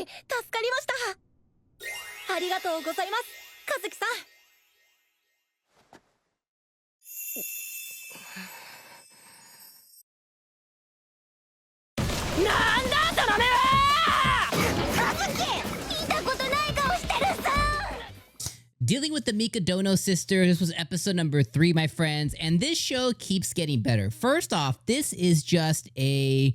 助かりました。ありがとうございます、和樹さん。なんだその目は！和樹、見たことない顔してるさ。 Dealing with the Mikadono sisters. This was episode number 3, my friends, and this show keeps getting better. First off, this is just a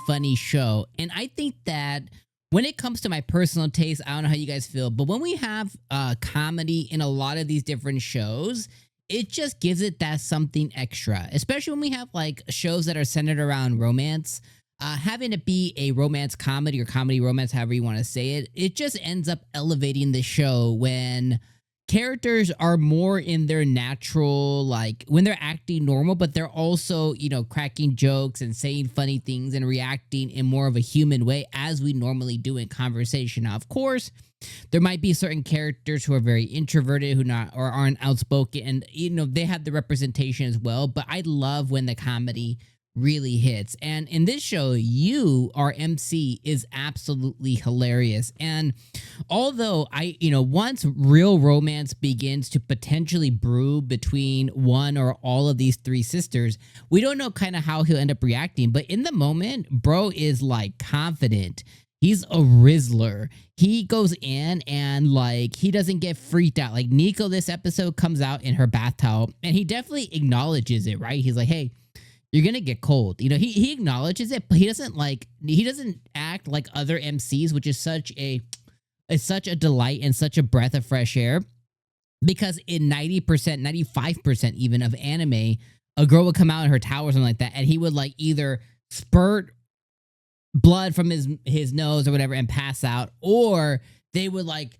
funny show, and I think that when it comes to my personal taste, I don't know how you guys feel, but when we have comedy in a lot of these different shows, it just gives it that something extra, especially when we have like shows that are centered around romance. Having it be a romance comedy or comedy romance, however you want to say it, it just ends up elevating the show when characters are more in their natural, like when they're acting normal, but they're also, you know, cracking jokes and saying funny things and reacting in more of a human way as we normally do in conversation. Now, of course, there might be certain characters who are very introverted, who not or aren't outspoken, and you know they have the representation as well. But I love when the comedy really hits. And in this show, you, our MC, is absolutely hilarious. And although once real romance begins to potentially brew between one or all of these 3 sisters, we don't know kind of how he'll end up reacting. But in the moment, bro is like confident. He's a Rizzler. He goes in and like he doesn't get freaked out. Like Nico this episode comes out in her bath towel and he definitely acknowledges it, right? He's like, hey, you're gonna get cold. You know, he acknowledges it, but he doesn't act like other MCs, which is such a delight and such a breath of fresh air. Because in 90%, 95% even of anime, a girl would come out in her towel or something like that, and he would like either spurt blood from his nose or whatever and pass out, or they would like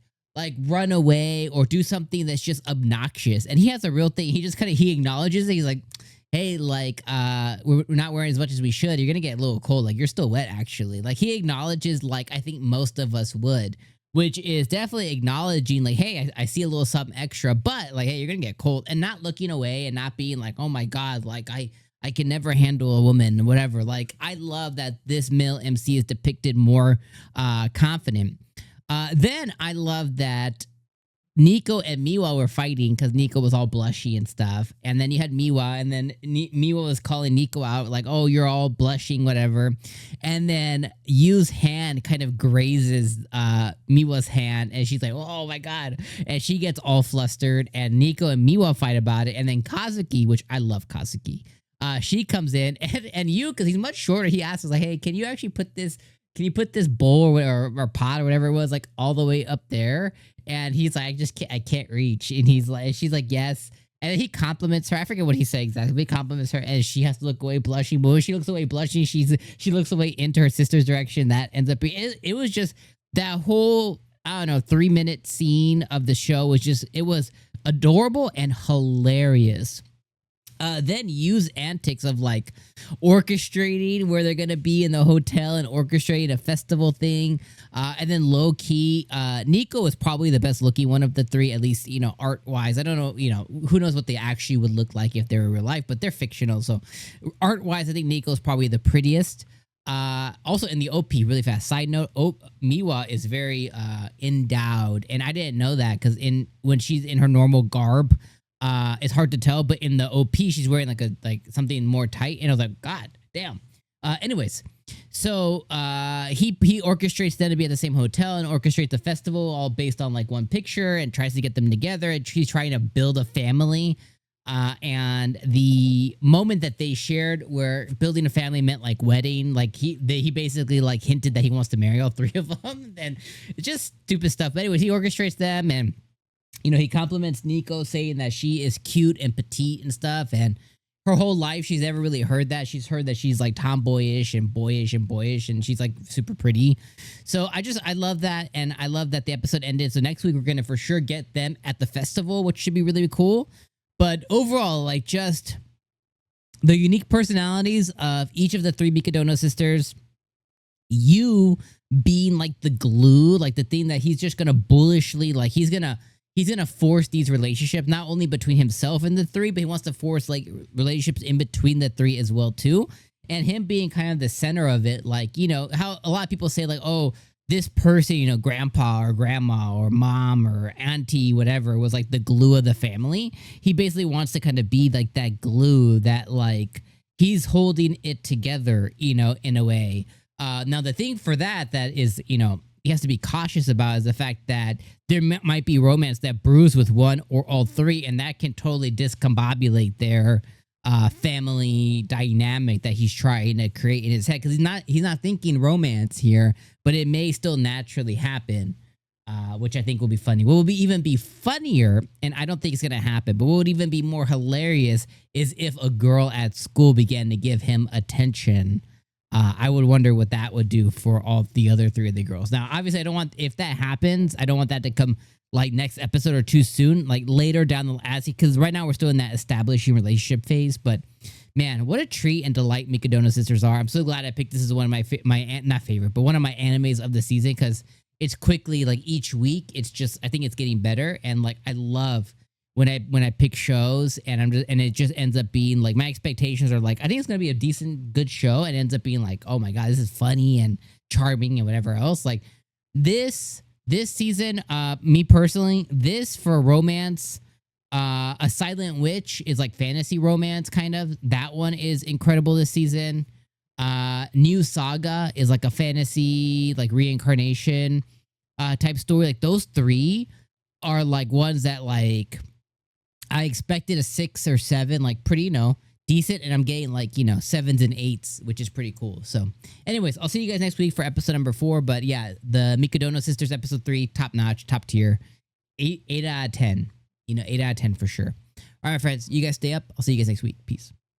run away or do something that's just obnoxious. And he has a real thing. He just he acknowledges it. He's like, hey, like, we're not wearing as much as we should. You're gonna get a little cold. Like, you're still wet, actually. Like, he acknowledges, like, I think most of us would, which is definitely acknowledging, like, hey, I see a little something extra, but, like, hey, you're gonna get cold, and not looking away and not being like, oh my God, like, I can never handle a woman, whatever. Like, I love that this male MC is depicted more confident. Then I love that Nico and Miwa were fighting because Nico was all blushy and stuff. And then you had Miwa, and then Miwa was calling Nico out, like, oh, you're all blushing, whatever. And then Yu's hand kind of grazes Miwa's hand, and she's like, oh my God. And she gets all flustered, and Nico and Miwa fight about it. And then Kazuki, which I love Kazuki, she comes in, and Yu, because he's much shorter, he asks us, like, hey, can you actually put this bowl or pot or whatever it was, like, all the way up there? And he's like, I can't reach. And she's like, yes. And then he compliments her. I forget what he said exactly. He compliments her, and she has to look away blushing. But when she looks away blushing, she looks away into her sister's direction. That ends up being, it was just that whole, I don't know, 3-minute scene of the show it was adorable and hilarious. Then Yu's antics of like orchestrating where they're gonna be in the hotel and orchestrating a festival thing, and then low key, Nico is probably the best looking one of the 3, at least, you know, art wise. I don't know, you know, who knows what they actually would look like if they were real life, but they're fictional. So art wise, I think Nico is probably the prettiest. Also in the OP, really fast side note, Miwa is very endowed, and I didn't know that because when she's in her normal garb, it's hard to tell, but in the OP, she's wearing like something more tight, and I was like, God damn. Anyways, so he orchestrates them to be at the same hotel and orchestrates the festival all based on like one picture and tries to get them together. And he's trying to build a family. And the moment that they shared where building a family meant like wedding, like he basically like hinted that he wants to marry all 3 of them, and it's just stupid stuff. But anyways, he orchestrates them, and you know, he compliments Nico, saying that she is cute and petite and stuff. And her whole life, she's never really heard that. She's heard that she's like tomboyish and boyish, and she's like super pretty. So I love that. And I love that the episode ended. So next week, we're going to for sure get them at the festival, which should be really cool. But overall, like just the unique personalities of each of the 3 Mikadono sisters, you being like the glue, like the thing that he's just going to bullishly, like he's going to force these relationships, not only between himself and the 3, but he wants to force like relationships in between the 3 as well too. and him being kind of the center of it, like, you know, how a lot of people say like, oh, this person, you know, grandpa or grandma or mom or auntie, whatever, was like the glue of the family. He basically wants to kind of be like that glue that like he's holding it together, you know, in a way. Now the thing for that is, you know, he has to be cautious about is the fact that there might be romance that brews with one or all three, and that can totally discombobulate their family dynamic that he's trying to create in his head, because he's not thinking romance here, but it may still naturally happen, which I think will be funny. What will even be funnier, and I don't think it's gonna happen, but what would even be more hilarious is if a girl at school began to give him attention. I would wonder what that would do for all the other three of the girls. Now, obviously, if that happens, I don't want that to come like next episode or too soon, like later down the because right now we're still in that establishing relationship phase. But man, what a treat and delight Mikadono Sisters are. I'm so glad I picked this as one of my not favorite, but one of my animes of the season, because it's quickly like each week. It's just, I think it's getting better, and like I love when I pick shows and it just ends up being like my expectations are like I think it's gonna be a decent good show, and it ends up being like, oh my god, this is funny and charming and whatever else. Like this season, me personally, this for romance, A Silent Witch is like fantasy romance kind of. That one is incredible this season. New Saga is like a fantasy like reincarnation type story. Like those three are like ones that like I expected a 6 or 7, like pretty, you know, decent, and I'm getting like, you know, 7s and 8s, which is pretty cool. So anyways, I'll see you guys next week for episode number 4. But yeah, the Mikadono Sisters episode 3, top notch, top tier, 8 out of 10, you know, 8 out of 10 for sure. All right, friends, you guys stay up. I'll see you guys next week. Peace.